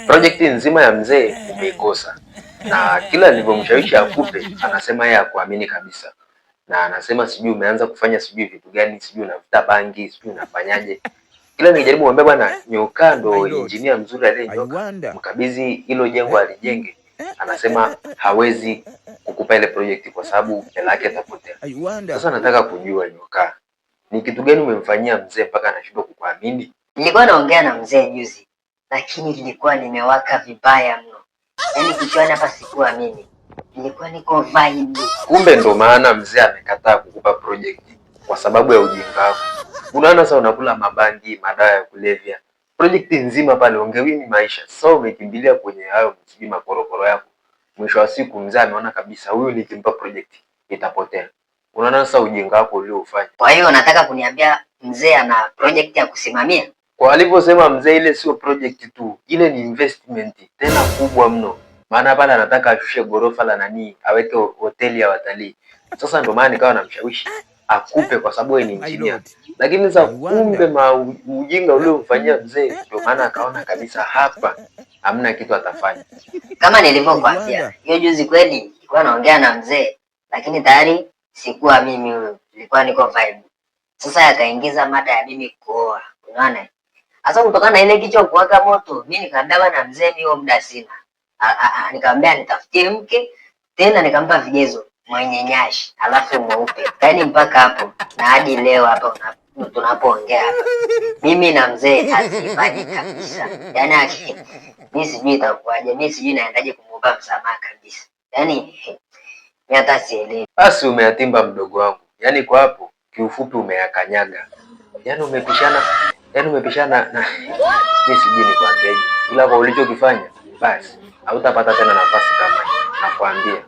Project nzima ya mzee umeikosa, na kila nilivyomshawishi akupe anasema yeye hakuamini kabisa, na anasema sijui umeanza kufanya sijui vitu gani, sijui unavuta bangi, sijui unafanyaje. Kila nikijaribu kumwambia bwana, Nyoka ndo engineer mzuri aliyenyoka, mkabidhi hilo jengo alijenge, anasema hawezi kukupa ile project kwa sababu hela yake itapotea. Sasa nataka kujua Nyoka, ni kitu gani umemfanyia mzee mpaka anashindwa kukuamini? Nilikuwa naongea na mzee juzi, lakini nilikuwa nimewaka vibaya mno. Yaani kichwani hapa sikuwa mimi. Nilikuwa niko vibe. Kumbe ndo maana mzee amekataa kukupa project kwa sababu ya ujinga wako. Unaona sasa unakula mabangi, madawa ya kulevya. Project nzima pale ungewini maisha. Sasa umekimbilia kwenye hayo msiji makorokoro yako. Mwisho wa siku mzee ameona kabisa huyu nikimpa project itapotea. Unaona sasa ujinga wako uliofanya. Kwa hiyo nataka kuniambia mzee ana project ya kusimamia? Kwa alivyosema mzee, ile sio project tu, ile ni investment tena kubwa mno. Maana pale anataka ashushe gorofa la nani, aweke hoteli ya watalii. Sasa ndio maana nikawa namshawishi akupe kwa sababu yeye ni engineer. Lakini sasa kumbe ujinga uliomfanyia mzee ndio maana akaona kabisa hapa hamna kitu atafanya. Kama nilivyokuambia, hiyo juzi kweli nilikuwa naongea na mzee, lakini tayari sikuwa mimi huyo. Nilikuwa niko vibe. Sasa akaingiza mada ya mimi kuoa. Unaona? Sasa kutokana na ile kichwa kuwaka moto, mimi nikaambia na mzee mimi muda sina. Nikamwambia nitafutie mke, tena nikampa vigezo mwenye nyashi, alafu mweupe. Yaani mpaka hapo na hadi leo hapa tunapoongea hapa, mimi na mzee hatufanyi kabisa. Yaani mimi sijui itakuwaje, mimi sijui naendaje kumuomba msamaha kabisa. Yaani hata sielewi. Basi umeyatimba mdogo wangu. Yaani kwa hapo kiufupi umeyakanyaga. Yaani umepishana na mimi sijui nikwambieje. Ila kwa ulichokifanya basi hautapata tena nafasi kama hii. Nakwambia.